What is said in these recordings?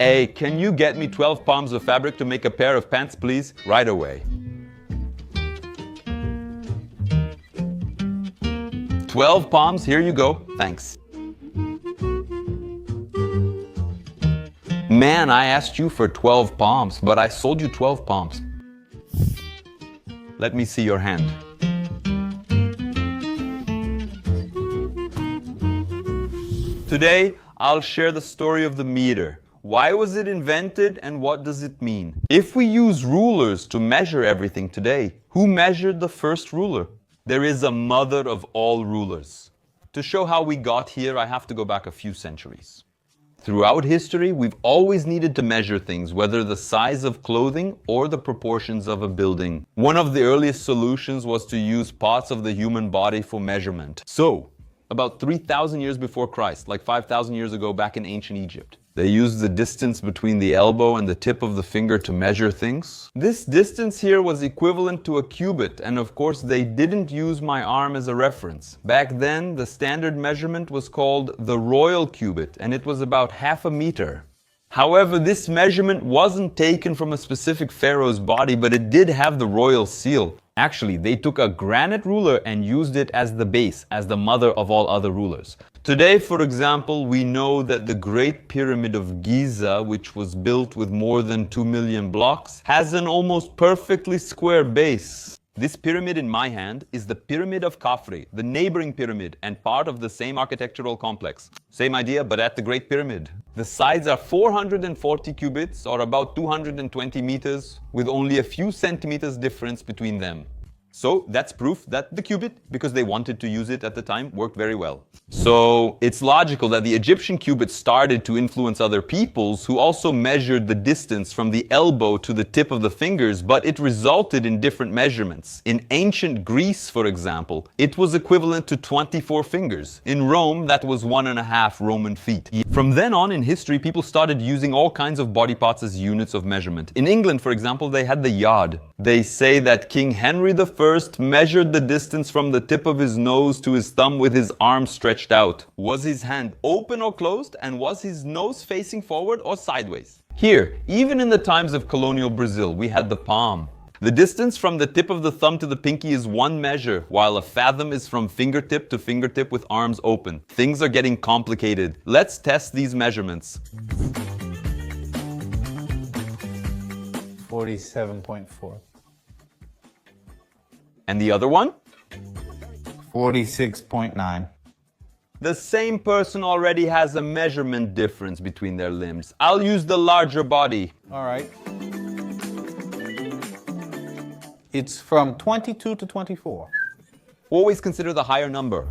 Hey, can you get me 12 palms of fabric to make a pair of pants, please? Right away. 12 palms, here you go. Thanks. Man, I asked you for 12 palms, but I sold you 12 palms. Let me see your hand. Today, I'll share the story of the meter. Why was it invented and what does it mean? If we use rulers to measure everything today, who measured the first ruler? There is a mother of all rulers. To show how we got here, I have to go back a few centuries. Throughout history, we've always needed to measure things, whether the size of clothing or the proportions of a building. One of the earliest solutions was to use parts of the human body for measurement. So, about 3,000 years before Christ, like 5,000 years ago back in ancient Egypt, they used the distance between the elbow and the tip of the finger to measure things. This distance here was equivalent to a cubit, and of course they didn't use my arm as a reference. Back then, the standard measurement was called the royal cubit, and it was about half a meter. However, this measurement wasn't taken from a specific pharaoh's body, but it did have the royal seal. Actually, they took a granite ruler and used it as the base, as the mother of all other rulers. Today, for example, we know that the Great Pyramid of Giza, which was built with more than 2 million blocks, has an almost perfectly square base. This pyramid in my hand is the Pyramid of Khafre, the neighboring pyramid, and part of the same architectural complex. Same idea, but at the Great Pyramid. The sides are 440 cubits, or about 220 meters, with only a few centimeters difference between them. So that's proof that the cubit, because they wanted to use it at the time, worked very well. So it's logical that the Egyptian cubit started to influence other peoples who also measured the distance from the elbow to the tip of the fingers, but it resulted in different measurements. In ancient Greece, for example, it was equivalent to 24 fingers. In Rome, that was 1.5 Roman feet. From then on in history, people started using all kinds of body parts as units of measurement. In England, for example, they had the yard. They say that King Henry I measured the distance from the tip of his nose to his thumb with his arm stretched out. Was his hand open or closed, and was his nose facing forward or sideways? Here, even in the times of colonial Brazil, we had the palm. The distance from the tip of the thumb to the pinky is 1 measure, while a fathom is from fingertip to fingertip with arms open. Things are getting complicated. Let's test these measurements. 47.4. And the other one? 46.9. The same person already has a measurement difference between their limbs. I'll use the larger body. All right. It's from 22 to 24. Always consider the higher number.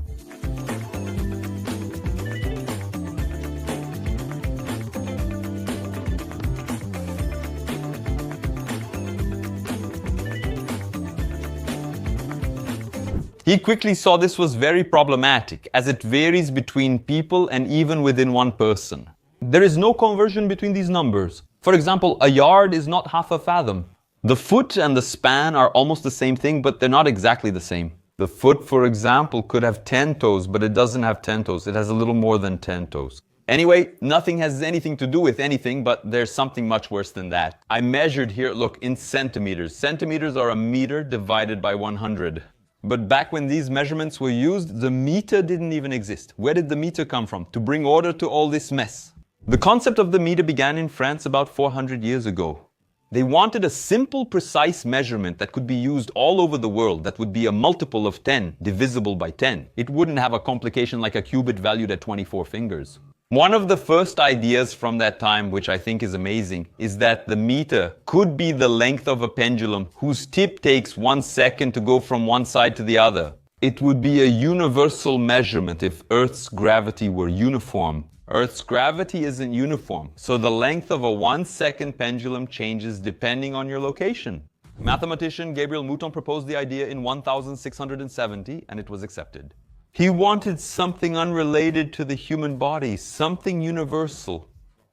He quickly saw this was very problematic, as it varies between people and even within one person. There is no conversion between these numbers. For example, a yard is not half a fathom. The foot and the span are almost the same thing, but they're not exactly the same. The foot, for example, could have 10 toes, but it doesn't have 10 toes. It has a little more than 10 toes. Anyway, nothing has anything to do with anything, but there's something much worse than that. I measured here, look, in centimeters. Centimeters are a meter divided by 100. But back when these measurements were used, the meter didn't even exist. Where did the meter come from to bring order to all this mess? The concept of the meter began in France about 400 years ago. They wanted a simple, precise measurement that could be used all over the world, that would be a multiple of 10, divisible by 10. It wouldn't have a complication like a cubit valued at 24 fingers. One of the first ideas from that time, which I think is amazing, is that the meter could be the length of a pendulum whose tip takes 1 second to go from one side to the other. It would be a universal measurement if Earth's gravity were uniform. Earth's gravity isn't uniform, so the length of a 1 second pendulum changes depending on your location. Mathematician Gabriel Mouton proposed the idea in 1670, and it was accepted. He wanted something unrelated to the human body, something universal.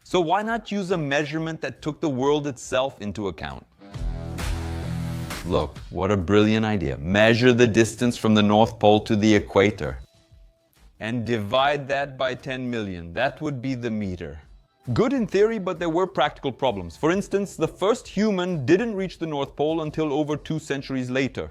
So why not use a measurement that took the world itself into account? Look, what a brilliant idea. Measure the distance from the North Pole to the equator and divide that by 10 million. That would be the meter. Good in theory, but there were practical problems. For instance, the first human didn't reach the North Pole until over 2 centuries later.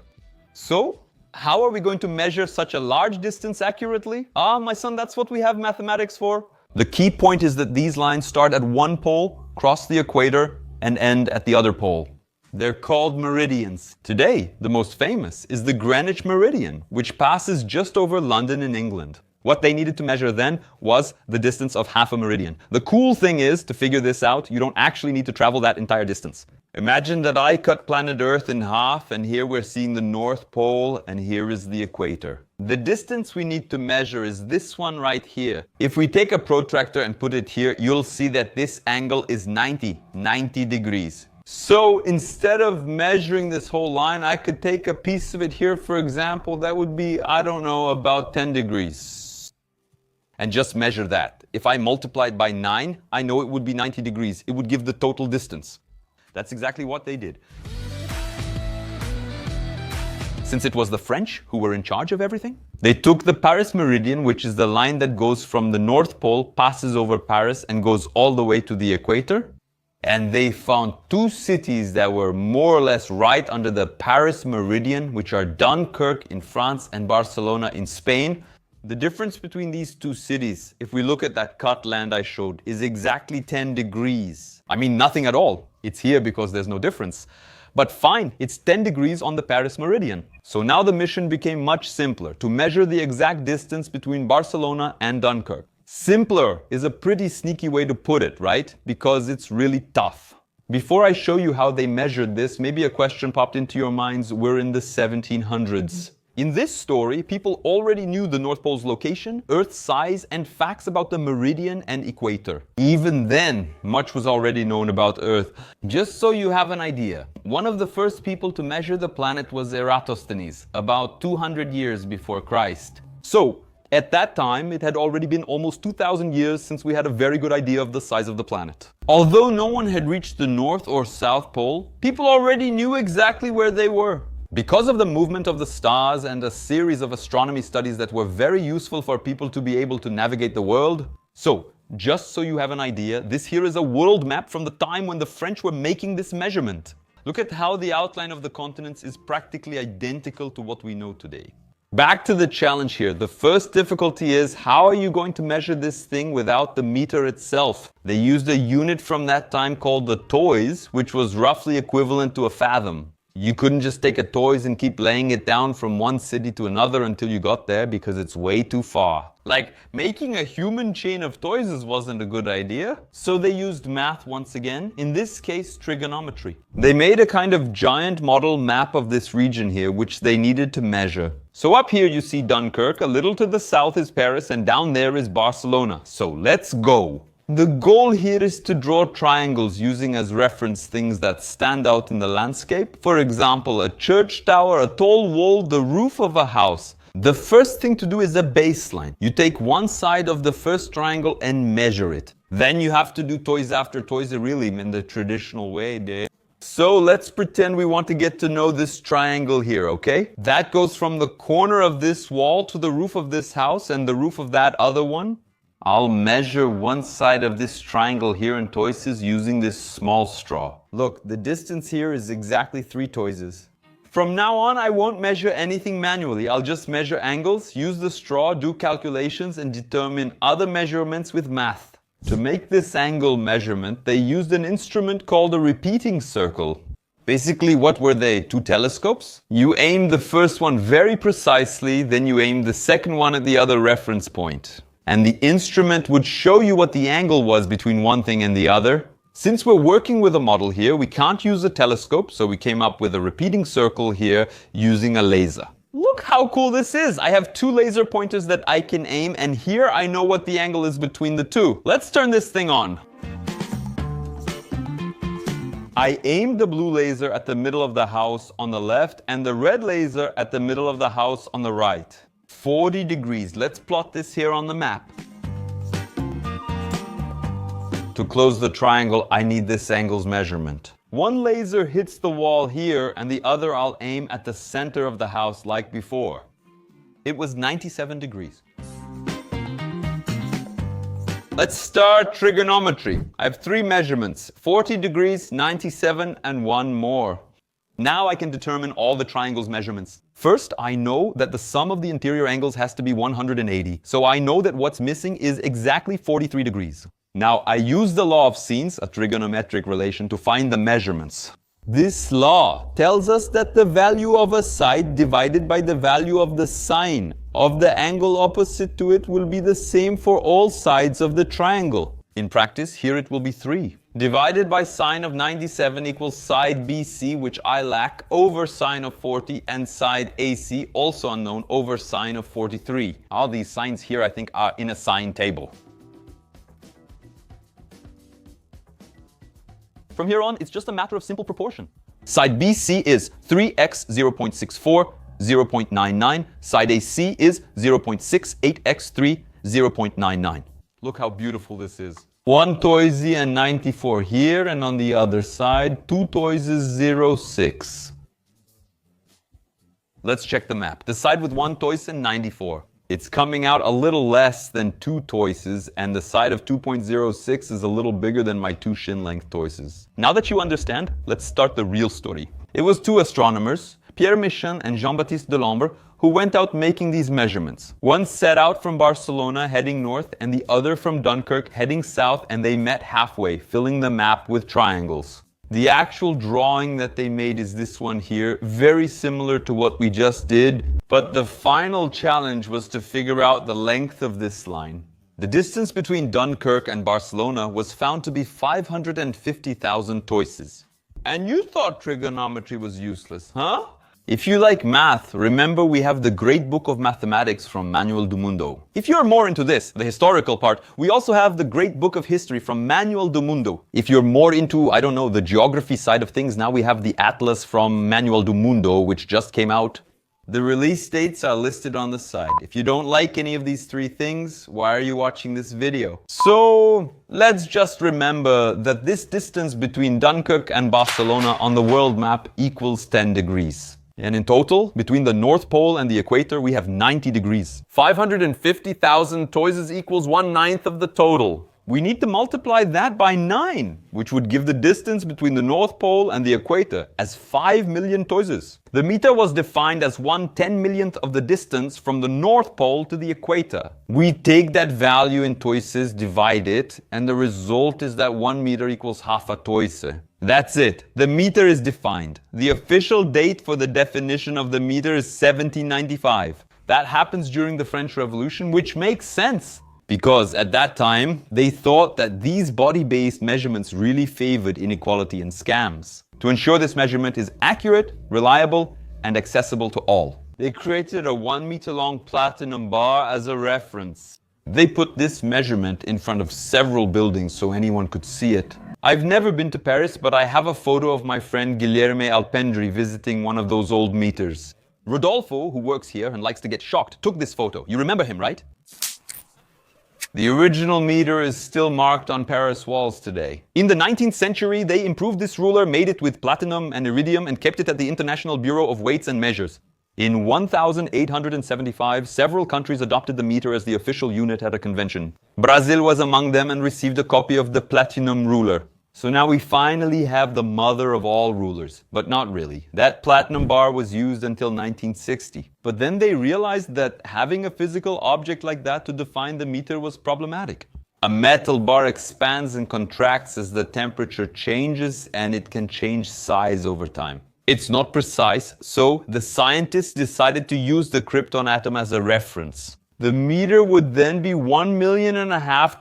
So, how are we going to measure such a large distance accurately? My son, that's what we have mathematics for. The key point is that these lines start at one pole, cross the equator, and end at the other pole. They're called meridians. Today, the most famous is the Greenwich Meridian, which passes just over London in England. What they needed to measure then was the distance of half a meridian. The cool thing is, to figure this out, you don't actually need to travel that entire distance. Imagine that I cut planet Earth in half, and here we're seeing the North Pole, and here is the equator. The distance we need to measure is this one right here. If we take a protractor and put it here, you'll see that this angle is 90 degrees. So instead of measuring this whole line, I could take a piece of it here, for example, that would be, I don't know, about 10 degrees. And just measure that. If I multiply it by 9, I know it would be 90 degrees. It would give the total distance. That's exactly what they did. Since it was the French who were in charge of everything, they took the Paris Meridian, which is the line that goes from the North Pole, passes over Paris, and goes all the way to the equator. And they found 2 cities that were more or less right under the Paris Meridian, which are Dunkirk in France and Barcelona in Spain. The difference between these 2 cities, if we look at that cut land I showed, is exactly 10 degrees. I mean, nothing at all. It's here because there's no difference. But fine, it's 10 degrees on the Paris Meridian. So now the mission became much simpler, to measure the exact distance between Barcelona and Dunkirk. Simpler is a pretty sneaky way to put it, right? Because it's really tough. Before I show you how they measured this, maybe a question popped into your minds. We're in the 1700s. In this story, people already knew the North Pole's location, Earth's size, and facts about the meridian and equator. Even then, much was already known about Earth. Just so you have an idea, one of the first people to measure the planet was Eratosthenes, about 200 years before Christ. So, at that time, it had already been almost 2,000 years since we had a very good idea of the size of the planet. Although no one had reached the North or South Pole, people already knew exactly where they were. Because of the movement of the stars and a series of astronomy studies that were very useful for people to be able to navigate the world. So, just so you have an idea, this here is a world map from the time when the French were making this measurement. Look at how the outline of the continents is practically identical to what we know today. Back to the challenge here. The first difficulty is, how are you going to measure this thing without the meter itself? They used a unit from that time called the toise, which was roughly equivalent to a fathom. You couldn't just take a toise and keep laying it down from one city to another until you got there, because it's way too far. Like, making a human chain of toises wasn't a good idea. So they used math once again, in this case trigonometry. They made a kind of giant model map of this region here, which they needed to measure. So up here you see Dunkirk, a little to the south is Paris, and down there is Barcelona. So let's go. The goal here is to draw triangles using as reference things that stand out in the landscape. For example, a church tower, a tall wall, the roof of a house. The first thing to do is a baseline. You take one side of the first triangle and measure it. Then you have to do toise after toise, really, in the traditional way. So let's pretend we want to get to know this triangle here, okay? That goes from the corner of this wall to the roof of this house and the roof of that other one. I'll measure one side of this triangle here in toises using this small straw. Look, the distance here is exactly 3 toises. From now on, I won't measure anything manually. I'll just measure angles, use the straw, do calculations, and determine other measurements with math. To make this angle measurement, they used an instrument called a repeating circle. Basically, what were they? 2 telescopes? You aim the first one very precisely, then you aim the second one at the other reference point. And the instrument would show you what the angle was between one thing and the other. Since we're working with a model here, we can't use a telescope, so we came up with a repeating circle here using a laser. Look how cool this is! I have 2 laser pointers that I can aim, and here I know what the angle is between the 2. Let's turn this thing on. I aimed the blue laser at the middle of the house on the left and the red laser at the middle of the house on the right. 40 degrees. Let's plot this here on the map. To close the triangle, I need this angle's measurement. One laser hits the wall here, and the other I'll aim at the center of the house like before. It was 97 degrees. Let's start trigonometry. I have three measurements, 40 degrees, 97, and one more. Now I can determine all the triangle's measurements. First, I know that the sum of the interior angles has to be 180. So I know that what's missing is exactly 43 degrees. Now I use the law of sines, a trigonometric relation, to find the measurements. This law tells us that the value of a side divided by the value of the sine of the angle opposite to it will be the same for all sides of the triangle. In practice, here it will be 3. Divided by sine of 97 equals side BC, which I lack, over sine of 40, and side AC, also unknown, over sine of 43. All these signs here, I think, are in a sine table. From here on, it's just a matter of simple proportion. Side BC is 3x 0.64, 0.99. Side AC is 0.68x3, 0.99. Look how beautiful this is. 1 toisy and 94 here, and on the other side, 2 toises, 0.6. Let's check the map. The side with 1 toise and 94. It's coming out a little less than 2 toises, and the side of 2.06 is a little bigger than my 2 shin-length toises. Now that you understand, let's start the real story. It was 2 astronomers, Pierre Michin and Jean-Baptiste Delambre, who went out making these measurements. One set out from Barcelona heading north, and the other from Dunkirk heading south, and they met halfway, filling the map with triangles. The actual drawing that they made is this one here, very similar to what we just did, but the final challenge was to figure out the length of this line. The distance between Dunkirk and Barcelona was found to be 550,000 toises. And you thought trigonometry was useless, huh? If you like math, remember we have the great book of mathematics from Manuel do Mundo. If you're more into this, the historical part, we also have the great book of history from Manuel do Mundo. If you're more into, I don't know, the geography side of things, now we have the atlas from Manuel do Mundo, which just came out. The release dates are listed on the side. If you don't like any of these 3 things, why are you watching this video? So let's just remember that this distance between Dunkirk and Barcelona on the world map equals 10 degrees. And in total, between the North Pole and the equator, we have 90 degrees. 550,000 toises equals 1/9 of the total. We need to multiply that by 9, which would give the distance between the North Pole and the equator as 5 million toises. The meter was defined as 1/10,000,000th of the distance from the North Pole to the equator. We take that value in toises, divide it, and the result is that 1 meter equals half a toise. That's it. The meter is defined. The official date for the definition of the meter is 1795. That happens during the French Revolution, which makes sense. Because at that time, they thought that these body-based measurements really favored inequality and scams. To ensure this measurement is accurate, reliable, and accessible to all, they created a 1 meter long platinum bar as a reference. They put this measurement in front of several buildings so anyone could see it. I've never been to Paris, but I have a photo of my friend Guilherme Alpendri visiting one of those old meters. Rodolfo, who works here and likes to get shocked, took this photo. You remember him, right? The original meter is still marked on Paris walls today. In the 19th century, they improved this ruler, made it with platinum and iridium, and kept it at the International Bureau of Weights and Measures. In 1875, several countries adopted the meter as the official unit at a convention. Brazil was among them and received a copy of the platinum ruler. So now we finally have the mother of all rulers, but not really. That platinum bar was used until 1960. But then they realized that having a physical object like that to define the meter was problematic. A metal bar expands and contracts as the temperature changes, and it can change size over time. It's not precise, so the scientists decided to use the krypton atom as a reference. The meter would then be 1.5 million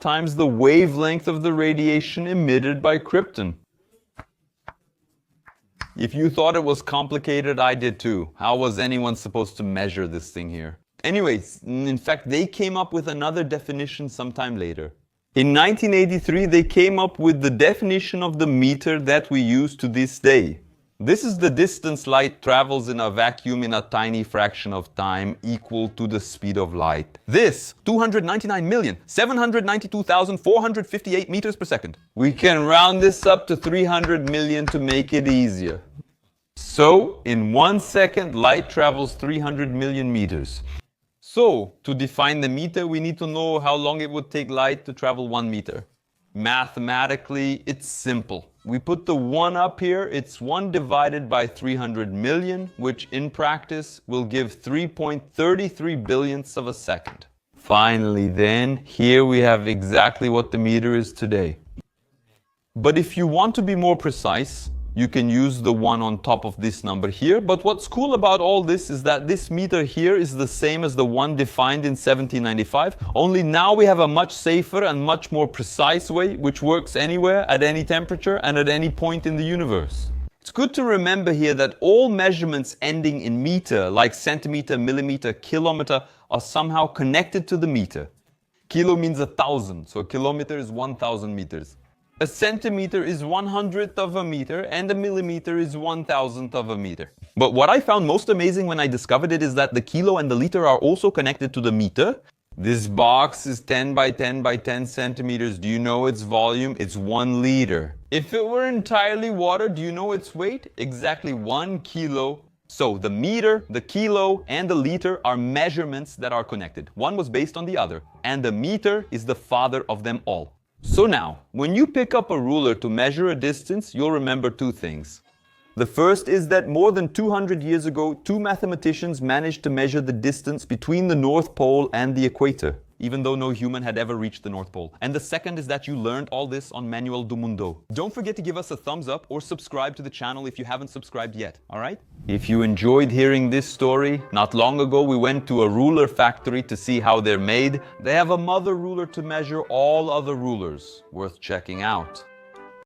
times the wavelength of the radiation emitted by krypton. If you thought it was complicated, I did too. How was anyone supposed to measure this thing here? Anyways, in fact, they came up with another definition sometime later. In 1983, they came up with the definition of the meter that we use to this day. This is the distance light travels in a vacuum in a tiny fraction of time equal to the speed of light. This, 299,792,458 meters per second. We can round this up to 300 million to make it easier. So, in 1 second, light travels 300 million meters. So, to define the meter, we need to know how long it would take light to travel 1 meter. Mathematically, it's simple. We put the 1 up here, it's 1 divided by 300 million, which in practice will give 3.33 billionths of a second. Finally then, here we have exactly what the meter is today. But if you want to be more precise, you can use the 1 on top of this number here. But what's cool about all this is that this meter here is the same as the one defined in 1795. Only now we have a much safer and much more precise way, which works anywhere, at any temperature, and at any point in the universe. It's good to remember here that all measurements ending in meter, like centimeter, millimeter, kilometer, are somehow connected to the meter. Kilo means 1,000, so a kilometer is 1,000 meters. A centimeter is 1/100th of a meter, and a millimeter is 1,000th of a meter. But what I found most amazing when I discovered it is that the kilo and the liter are also connected to the meter. This box is 10 by 10 by 10 centimeters. Do you know its volume? It's 1 liter. If it were entirely water, do you know its weight? Exactly 1 kilo. So the meter, the kilo, and the liter are measurements that are connected. One was based on the other, and the meter is the father of them all. So now, when you pick up a ruler to measure a distance, you'll remember 2 things. The first is that more than 200 years ago, 2 mathematicians managed to measure the distance between the North Pole and the equator, even though no human had ever reached the North Pole. And the second is that you learned all this on Manual do Mundo. Don't forget to give us a thumbs up or subscribe to the channel if you haven't subscribed yet, alright? If you enjoyed hearing this story, not long ago we went to a ruler factory to see how they're made. They have a mother ruler to measure all other rulers. Worth checking out.